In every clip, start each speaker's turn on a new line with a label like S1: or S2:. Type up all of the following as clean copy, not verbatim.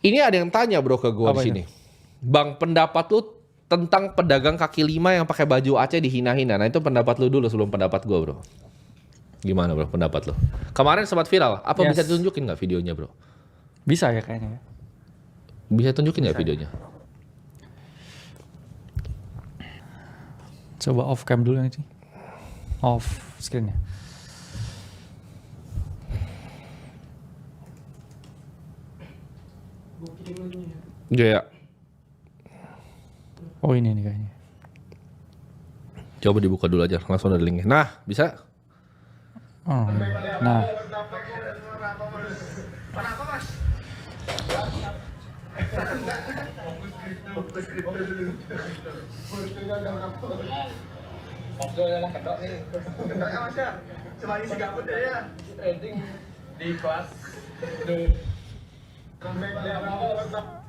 S1: Ini ada yang tanya bro ke gue di sini. Bang, pendapat lu tentang pedagang kaki lima yang pakai baju Aceh dihina-hina. Nah itu pendapat lu dulu sebelum pendapat gue bro. Gimana bro pendapat lu? Kemarin sempat viral. Apa bisa ditunjukin nggak videonya bro?
S2: Bisa ya kayaknya.
S1: Bisa tunjukin nggak videonya?
S2: Coba off cam dulu nanti. Off screen-nya.
S1: Iya.
S2: Oh ini nih kayaknya.
S1: Coba dibuka dulu aja, langsung ada linknya. Nah, bisa?
S2: Oh, nah.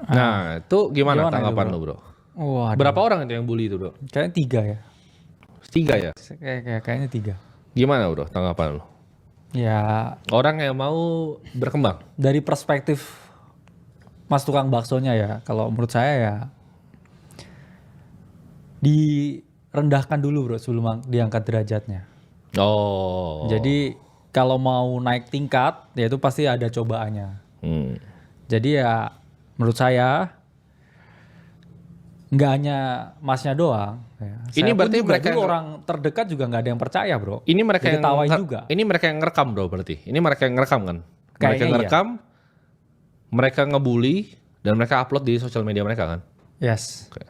S1: Nah, itu gimana tanggapan lu bro?
S2: Wah.
S1: Berapa orang itu yang bully itu bro?
S2: Kayaknya 3 ya.
S1: 3 ya?
S2: Kayaknya 3.
S1: Gimana bro tanggapan lu?
S2: Ya.
S1: Orang yang mau berkembang?
S2: Dari perspektif mas tukang baksonya ya, kalau menurut saya ya direndahkan dulu bro sebelum diangkat derajatnya.
S1: Oh.
S2: Jadi kalau mau naik tingkat, ya itu pasti ada cobaannya. Jadi ya menurut saya nggak hanya masnya doang. Ya.
S1: Ini berarti mereka
S2: dulu orang terdekat juga nggak ada yang percaya bro.
S1: Ini mereka yang
S2: tawain juga.
S1: Ini mereka yang ngerekam bro berarti. Ini mereka yang ngerekam kan? Mereka yang ngerekam, mereka ngebully dan mereka upload di sosial media mereka kan?
S2: Yes. Okay.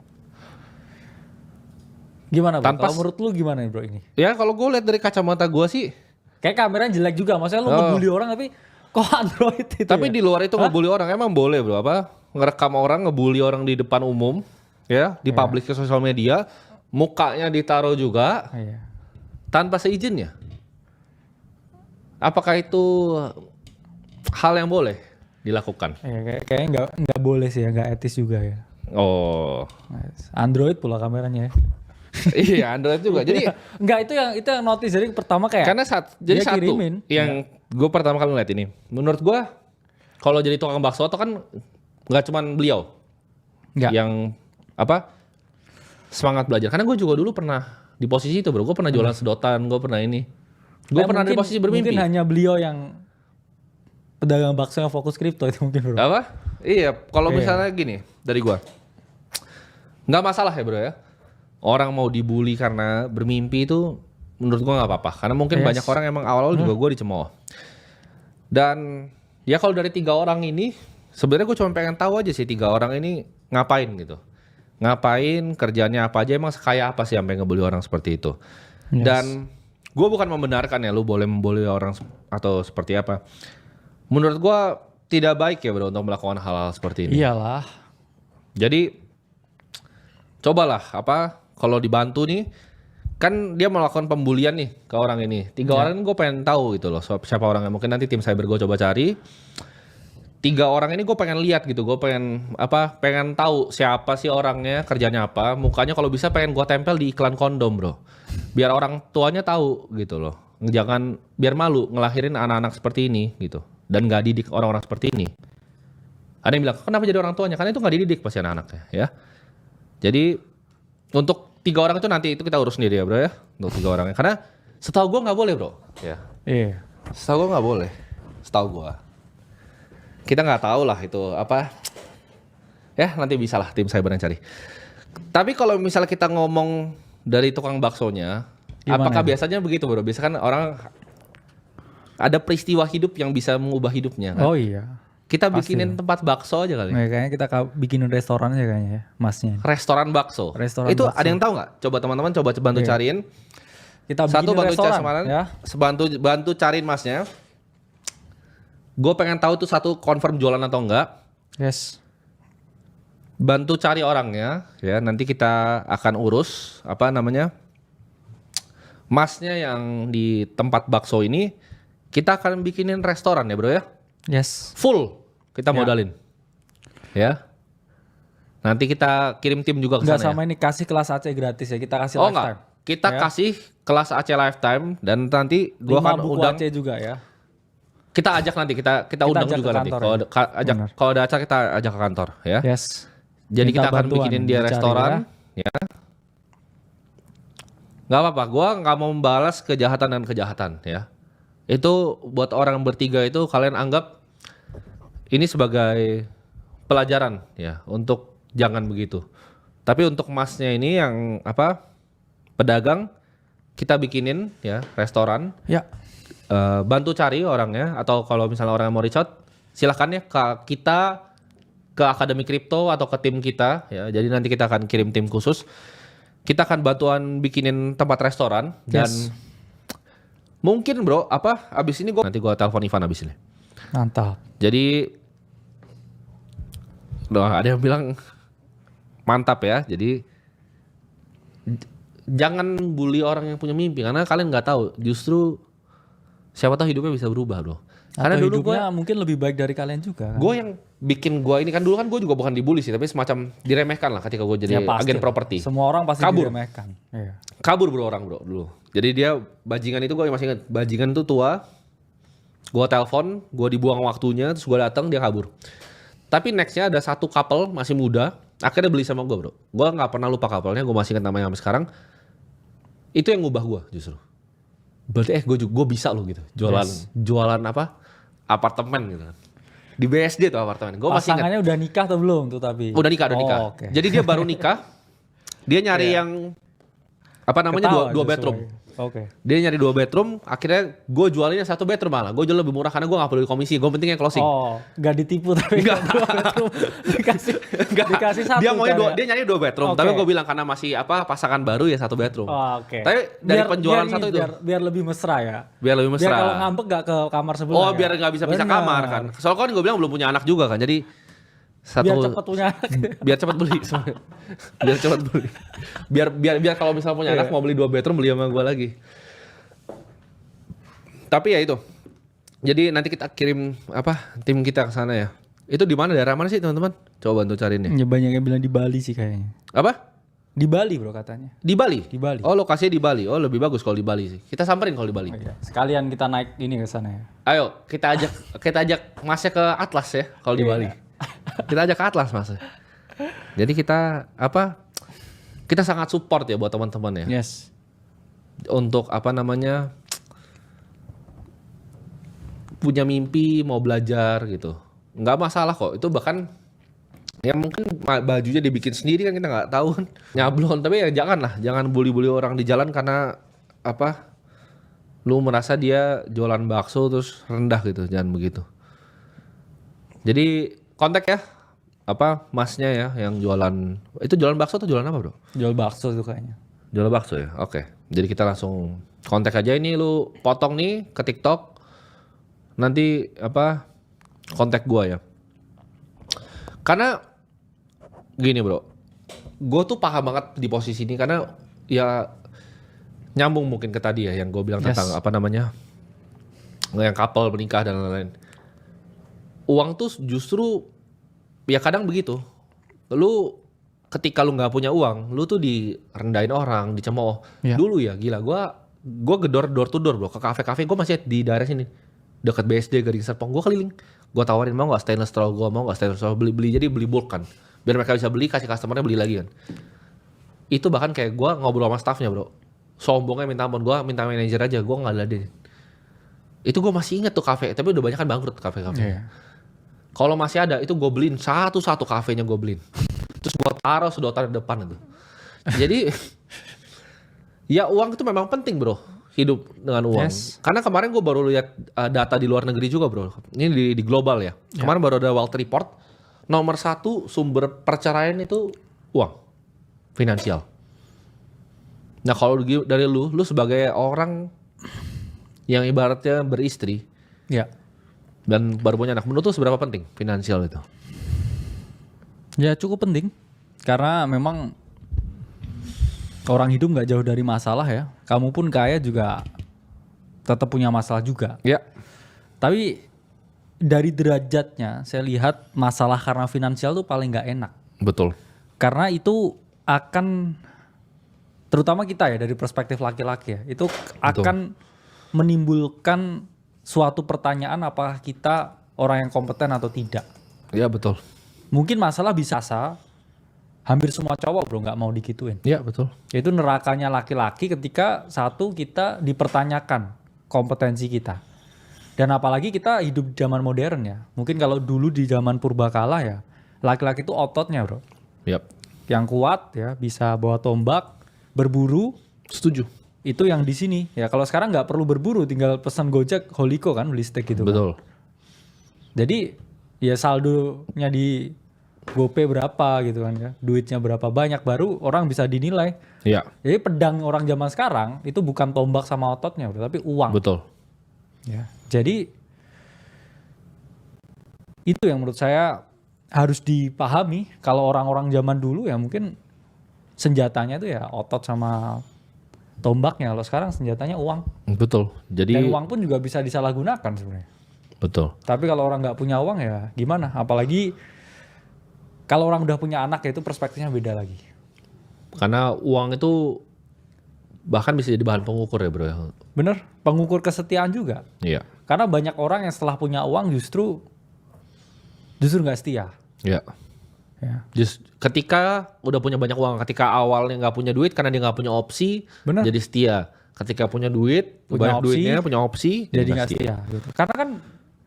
S2: Gimana bro? Kalau menurut lu gimana bro ini?
S1: Ya kalau gue lihat dari kacamata gue sih,
S2: kayak kameranya jelek juga. Maksudnya lu ngebully orang tapi kok Android itu?
S1: Tapi di luar itu ngebully orang emang boleh bro? Apa? Ngerekam orang, ngebully orang di depan umum, ya, dipublish ke sosial media, mukanya ditaruh juga, tanpa seizinnya. Apakah itu hal yang boleh dilakukan?
S2: Kayaknya nggak boleh sih ya, nggak etis juga ya.
S1: Oh.
S2: Android pula kameranya ya.
S1: Iya Android juga. Jadi
S2: enggak itu yang notice jadi pertama kayak.
S1: Karena jadi satu kirimin, yang gue pertama kali ngeliat ini. Menurut gue kalau jadi tukang bakso itu kan nggak cuman beliau yang apa semangat belajar. Karena gue juga dulu pernah di posisi itu bro. Gue pernah jualan sedotan. Gue pernah ini. Gue pernah di posisi bermimpi.
S2: Mungkin hanya beliau yang pedagang bakso yang fokus kripto itu mungkin bro.
S1: Apa? Iya. Kalau misalnya gini dari gue, nggak masalah ya bro ya. Orang mau dibully karena bermimpi itu menurut gue nggak apa-apa. Karena mungkin banyak orang emang awal-awal juga gue dicemooh. Dan ya kalau dari 3 orang ini, sebenarnya gue cuma pengen tahu aja sih 3 orang ini ngapain gitu. Ngapain, kerjanya apa aja, emang sekaya apa sih sampai ngebully orang seperti itu. Dan gue bukan membenarkan ya lu boleh membully orang atau seperti apa. Menurut gue tidak baik ya bro untuk melakukan hal-hal seperti ini.
S2: Iyalah.
S1: Jadi cobalah kalau dibantu nih, kan dia melakukan pembulian nih ke orang ini. 3 orang gue pengen tahu gitu loh siapa orangnya. Mungkin nanti tim cyber gue coba cari. 3 orang ini gue pengen lihat gitu. Gue pengen pengen tahu siapa sih orangnya, kerjanya apa. Mukanya kalau bisa pengen gue tempel di iklan kondom bro. Biar orang tuanya tahu gitu loh. Jangan biar malu ngelahirin anak-anak seperti ini gitu. Dan gak didik orang-orang seperti ini. Ada yang bilang kenapa jadi orang tuanya? Karena itu gak dididik pasti anak-anaknya ya. Jadi untuk 3 orang itu nanti itu kita urus sendiri ya bro ya. Untuk 3 orangnya. Karena setahu gue gak boleh bro. Ya.
S2: Iya.
S1: Setahu gue gak boleh. Setahu gue. Kita gak tahu lah itu apa. Ya nanti bisa lah tim cyber yang cari. Tapi kalau misalnya kita ngomong dari tukang baksonya. Gimana apakah biasanya begitu bro? Biasanya kan orang ada peristiwa hidup yang bisa mengubah hidupnya kan?
S2: Oh iya.
S1: Kita bikinin tempat bakso aja kali.
S2: Kayaknya kita bikinin restoran aja kayaknya ya, masnya.
S1: Restoran bakso. Itu bakso. Ada yang tahu nggak? Coba teman-teman bantu cariin.
S2: Kita bikin restoran ya.
S1: Bantu cariin masnya. Gue pengen tahu tuh satu confirm jualan atau enggak.
S2: Yes.
S1: Bantu cari orangnya ya. Nanti kita akan urus masnya yang di tempat bakso ini. Kita akan bikinin restoran ya bro ya.
S2: Yes.
S1: Full kita modalin. Ya. Nanti kita kirim tim juga ke sana.
S2: Enggak sama ini kasih kelas AC gratis ya. Kita kasih lifetime.
S1: Enggak. Kita kasih kelas AC lifetime dan nanti gua akan
S2: buku
S1: undang
S2: AC juga ya.
S1: Kita ajak nanti, kita undang
S2: ajak
S1: juga
S2: ke
S1: nanti.
S2: kantor
S1: Kalau
S2: ya.
S1: kalau ada acara kita ajak ke kantor ya.
S2: Yes.
S1: Jadi
S2: Minta
S1: kita akan
S2: bantuan,
S1: bikinin dia
S2: dicari
S1: restoran ya. Nggak apa-apa, gua nggak mau membalas kejahatan dan kejahatan ya. Itu buat orang bertiga itu kalian anggap ini sebagai pelajaran ya untuk jangan begitu. Tapi untuk masnya ini yang pedagang kita bikinin ya restoran.
S2: Ya.
S1: Bantu cari orangnya atau kalau misalnya orang yang mau reach out silahkan ya kita ke Akademi Kripto atau ke tim kita ya. Jadi nanti kita akan kirim tim khusus. Kita akan bantuan bikinin tempat restoran dan mungkin bro abis ini nanti gue telepon Ivan abis ini.
S2: Mantap.
S1: Jadi ada yang bilang mantap ya. Jadi jangan bully orang yang punya mimpi karena kalian nggak tahu justru siapa tahu hidupnya bisa berubah bro. Karena
S2: Atau
S1: dulu
S2: hidupnya mungkin lebih baik dari kalian juga kan?
S1: gue yang bikin gue ini kan dulu kan gue juga bukan dibully sih tapi semacam diremehkan lah ketika gue jadi
S2: pasti
S1: agen
S2: lah.
S1: properti.
S2: Semua orang pasti
S1: Kabur.
S2: diremehkan. Iya.
S1: Kabur bro orang bro dulu. Jadi dia bajingan itu gue masih ingat bajingan itu tua. Gue telepon, gue dibuang waktunya terus gue datang dia kabur. Tapi nextnya ada satu couple masih muda akhirnya beli sama gue bro. Gue nggak pernah lupa couple-nya, gue masih ingat namanya sampai sekarang. Itu yang ngubah gue justru. Berarti gue bisa loh gitu jualan apartemen gitu kan. Di BSD tuh apartemen. Gue masih ingat.
S2: Pasangannya udah nikah atau belum tuh tapi?
S1: Udah nikah.
S2: Okay.
S1: Jadi dia baru nikah. Dia nyari yang dua bedroom.
S2: Oke.
S1: Dia nyari 2 bedroom, akhirnya gue jualinnya 1 bedroom malah. Gue jual lebih murah karena gue gak perlu komisi, gue pentingnya closing.
S2: Oh, gak ditipu tapi
S1: Enggak.
S2: 2 bedroom dikasih 1.
S1: Dia maunya
S2: kan ya?
S1: dia nyari 2 bedroom,
S2: Okay.
S1: tapi gue bilang karena masih pasangan baru ya 1 bedroom.
S2: Oh, oke.
S1: Tapi dari penjualan satu itu
S2: biar lebih mesra ya.
S1: biar lebih mesra.
S2: Biar kalau ngambek gak ke kamar sebelah.
S1: Oh,
S2: ya?
S1: biar gak bisa pisah
S2: Benar.
S1: kamar kan. Soalnya kan gue bilang belum punya anak juga kan, jadi
S2: Biar cepat punya anak.
S1: biar cepat beli sebenarnya. Biar cepat beli. Biar kalau misalnya punya anak mau beli 2 bedroom beli sama gue lagi. Tapi ya itu. Jadi nanti kita kirim tim kita ke sana ya. Itu di mana daerah mana sih teman-teman? Coba bantu cariin ya.
S2: Ya banyak yang bilang di Bali sih kayaknya.
S1: Apa?
S2: Di Bali bro katanya.
S1: Di Bali?
S2: Di Bali.
S1: Oh, lokasinya di Bali. Oh, lebih bagus kalau di Bali sih. Kita samperin kalau di Bali.
S2: Oh, iya. Sekalian kita naik ini ke sana ya.
S1: Ayo, kita ajak Masnya ke Atlas ya kalau di Bali. Kita ajak ke Atlas Mas. Jadi kita kita sangat support ya buat teman-teman ya.
S2: Yes.
S1: Untuk punya mimpi mau belajar gitu. Nggak masalah kok. Itu bahkan ya mungkin bajunya dibikin sendiri kan kita nggak tahu kan. Nyablon tapi ya jangan bully-bully orang di jalan karena lu merasa dia jualan bakso terus rendah gitu. Jangan begitu. Jadi kontak ya masnya ya yang jualan itu jualan bakso atau jualan apa bro?
S2: Jual bakso tuh kayaknya.
S1: Jual bakso ya? Oke. Jadi kita langsung kontak aja ini lu potong nih ke TikTok. Nanti kontak gua ya. Karena gini bro. Gue tuh paham banget di posisi ini karena ya nyambung mungkin ke tadi ya yang gue bilang tentang yang couple menikah dan lain-lain. Uang tuh justru ya kadang begitu. Lu ketika lu nggak punya uang, lu tuh direndahin orang, dicemooh.
S2: Ya.
S1: Dulu ya gila, gue gedor door to door bro ke kafe-kafe. Gue masih di daerah sini, dekat BSD Gading Serpong. Gue keliling, gue tawarin mau nggak stainless straw, gue mau nggak stainless straw, beli. Jadi beli bulk kan, biar mereka bisa beli, kasih customernya beli lagi kan. Itu bahkan kayak gue ngobrol sama staffnya bro, sombongnya minta ampun. Gue minta manajer aja, gue nggak ladenin. Itu gue masih inget tuh kafe, tapi udah banyak kan bangkrut kafe-kafe.
S2: Yeah.
S1: Kalau masih ada itu gue beliin satu-satu kafenya gue beliin. Terus gue taruh sedotan di depan itu. Jadi ya uang itu memang penting bro, hidup dengan uang.
S2: Yes.
S1: Karena kemarin gue baru lihat data di luar negeri juga bro. Ini di global ya. Kemarin baru ada Wealth Report. Nomor 1 sumber perceraian itu uang, finansial. Nah kalau dari lu sebagai orang yang ibaratnya beristri.
S2: Ya.
S1: Dan baru punya anak, menurut lu seberapa penting finansial itu?
S2: Ya cukup penting. Karena memang orang hidup nggak jauh dari masalah ya. Kamu pun kaya juga tetap punya masalah juga.
S1: Ya.
S2: Tapi dari derajatnya saya lihat masalah karena finansial tuh paling nggak enak.
S1: Betul.
S2: Karena itu akan, terutama kita ya dari perspektif laki-laki ya, itu akan menimbulkan suatu pertanyaan apakah kita orang yang kompeten atau tidak.
S1: Iya betul.
S2: Mungkin masalah bisa hampir semua cowok bro nggak mau digituin.
S1: Iya betul.
S2: Itu nerakanya laki-laki ketika satu kita dipertanyakan kompetensi kita. Dan apalagi kita hidup di zaman modern ya. Mungkin kalau dulu di zaman purbakala ya, laki-laki itu ototnya bro.
S1: Yap.
S2: Yang kuat ya, bisa bawa tombak, berburu.
S1: Setuju.
S2: Itu yang di sini. Ya kalau sekarang nggak perlu berburu, tinggal pesan Gojek, Holiko kan, beli steak gitu.
S1: Betul.
S2: Kan. Jadi ya saldonya di GoPay berapa gitu kan ya. Duitnya berapa banyak baru orang bisa dinilai.
S1: Iya.
S2: Jadi pedang orang zaman sekarang itu bukan tombak sama ototnya bro, tapi uang.
S1: Betul.
S2: Ya. Jadi itu yang menurut saya harus dipahami. Kalau orang-orang zaman dulu ya mungkin senjatanya itu ya otot sama tombaknya. Kalau sekarang senjatanya uang.
S1: Betul. Jadi
S2: Dan uang pun juga bisa disalahgunakan sebenarnya.
S1: betul.
S2: Tapi kalau orang nggak punya uang ya gimana? Apalagi kalau orang udah punya anak ya itu perspektifnya beda lagi.
S1: Karena uang itu bahkan bisa jadi bahan pengukur ya bro ya.
S2: Bener, pengukur kesetiaan juga.
S1: Iya.
S2: Karena banyak orang yang setelah punya uang justru nggak setia.
S1: Iya.
S2: Ya.
S1: Ketika udah punya banyak uang, ketika awalnya nggak punya duit karena dia nggak punya opsi,
S2: Bener.
S1: jadi setia. Ketika punya duit,
S2: Punya
S1: banyak
S2: opsi,
S1: duitnya, punya opsi,
S2: Jadi nggak setia. Gitu. Karena kan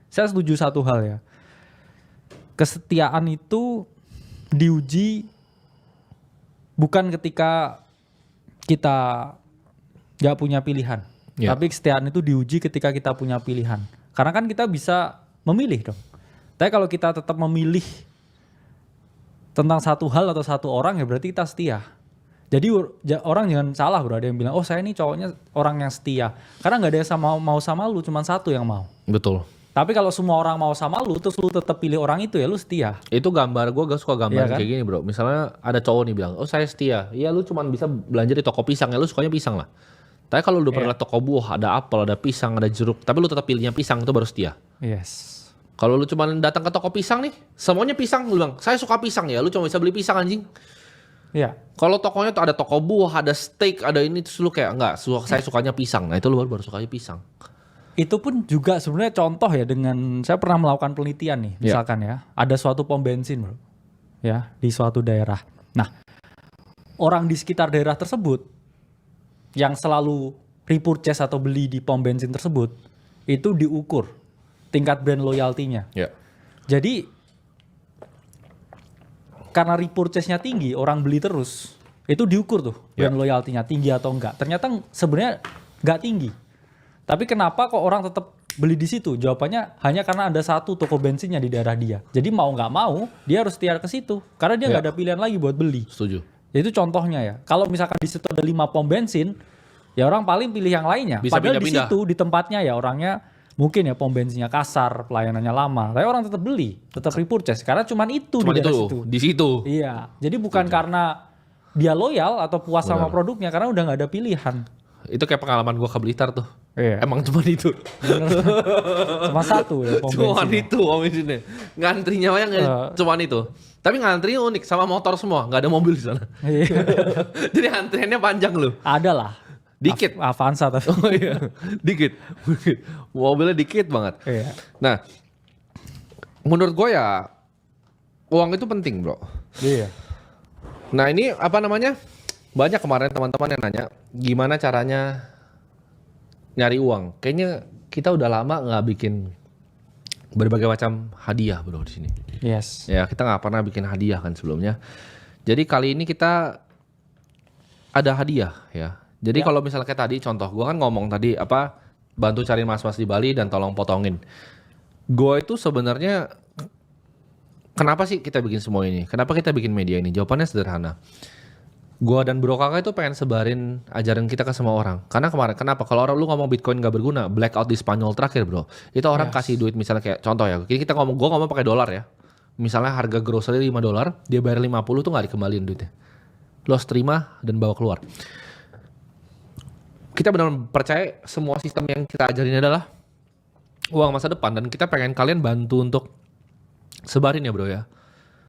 S2: saya setuju satu hal ya. Kesetiaan itu diuji bukan ketika kita nggak punya pilihan.
S1: Ya.
S2: Tapi kesetiaan itu diuji ketika kita punya pilihan. Karena kan kita bisa memilih dong. Tapi kalau kita tetap memilih tentang satu hal atau satu orang ya berarti kita setia. Jadi orang jangan salah bro, ada yang bilang, oh saya ini cowoknya orang yang setia. Karena nggak ada yang mau sama lu, cuma satu yang mau.
S1: Betul.
S2: Tapi kalau semua orang mau sama lu, terus lu tetap pilih orang itu ya lu setia.
S1: Itu gambar, gue gak suka gambar
S2: Iya kan?
S1: kayak gini bro. Misalnya ada cowok nih bilang, oh saya setia. Iya lu cuma bisa belanja di toko pisang, ya lu sukanya pisang lah. Tapi kalau lu pernah lihat toko buah, ada apel, ada pisang, ada jeruk. Tapi lu tetap pilihnya pisang, itu baru setia.
S2: Yes.
S1: Kalau lu cuma datang ke toko pisang nih, semuanya pisang, lu bilang, saya suka pisang ya, lu cuma bisa beli pisang anjing.
S2: Iya.
S1: Kalau tokonya tuh ada toko buah, ada steak, ada ini, terus lu kayak enggak, saya sukanya pisang. Nah itu lu baru sukanya pisang.
S2: Itu pun juga sebenarnya contoh ya dengan saya pernah melakukan penelitian nih, misalkan ya, ada suatu pom bensin bro, ya di suatu daerah. Nah, orang di sekitar daerah tersebut yang selalu repurchase atau beli di pom bensin tersebut itu diukur tingkat brand loyalty-nya.
S1: Ya.
S2: Jadi karena repurchase-nya tinggi, orang beli terus, itu diukur tuh brand loyalty-nya tinggi atau enggak. Ternyata sebenarnya enggak tinggi. Tapi kenapa kok orang tetap beli di situ? Jawabannya hanya karena ada satu toko bensinnya di daerah dia. Jadi mau nggak mau dia harus setia ke situ karena dia nggak ada pilihan lagi buat beli.
S1: Setuju.
S2: Itu contohnya ya. Kalau misalkan di situ ada 5 pom bensin, ya orang paling pilih yang lainnya.
S1: Bisa
S2: Padahal
S1: pindah-pindah.
S2: di situ di tempatnya ya orangnya mungkin ya pom bensinnya kasar, pelayanannya lama. Tapi orang tetap beli, tetap repurchase karena cuman itu
S1: Cuma
S2: di daerah
S1: itu,
S2: situ.
S1: di situ.
S2: Iya. Jadi bukan karena dia loyal atau puas sama produknya karena udah nggak ada pilihan.
S1: Itu kayak pengalaman gue ke Blitar tuh.
S2: Iya.
S1: Emang cuma itu.
S2: Cuma satu ya pom
S1: Cuman
S2: bensinnya.
S1: itu pom bensinnya. Ngantrinya banyak cuman itu. Tapi ngantrinya unik sama motor semua, nggak ada mobil di sana.
S2: Iya.
S1: Jadi antriannya panjang loh.
S2: Ada lah.
S1: Dikit.
S2: Avanza tapi.
S1: Oh iya, dikit. Mobilnya dikit banget.
S2: Iya.
S1: Nah, menurut gue ya uang itu penting bro.
S2: Iya.
S1: Nah ini apa namanya? Banyak kemarin teman-teman yang nanya gimana caranya nyari uang. Kayaknya kita udah lama nggak bikin berbagai macam hadiah bro di sini.
S2: Yes.
S1: Ya kita nggak pernah bikin hadiah kan sebelumnya. Jadi kali ini kita ada hadiah ya. Jadi kalau misalnya kayak tadi contoh, gue kan ngomong tadi apa bantu cari mas-mas di Bali dan tolong potongin. Gue itu sebenarnya kenapa sih kita bikin semua ini? Kenapa kita bikin media ini? Jawabannya sederhana. Gua dan Bro Kakak itu pengen sebarin ajaran kita ke semua orang. Karena kemarin, kenapa? Kalau orang lu ngomong Bitcoin gak berguna, blackout di Spanyol terakhir bro. Itu orang kasih duit misalnya kayak contoh ya. Kita ngomong, gua ngomong pakai dolar ya. Misalnya harga grocery $5, dia bayar 50 tuh gak dikembaliin duitnya. Lo harus terima dan bawa keluar. Kita benar-benar percaya semua sistem yang kita ajarin adalah uang masa depan. Dan kita pengen kalian bantu untuk sebarin ya bro ya.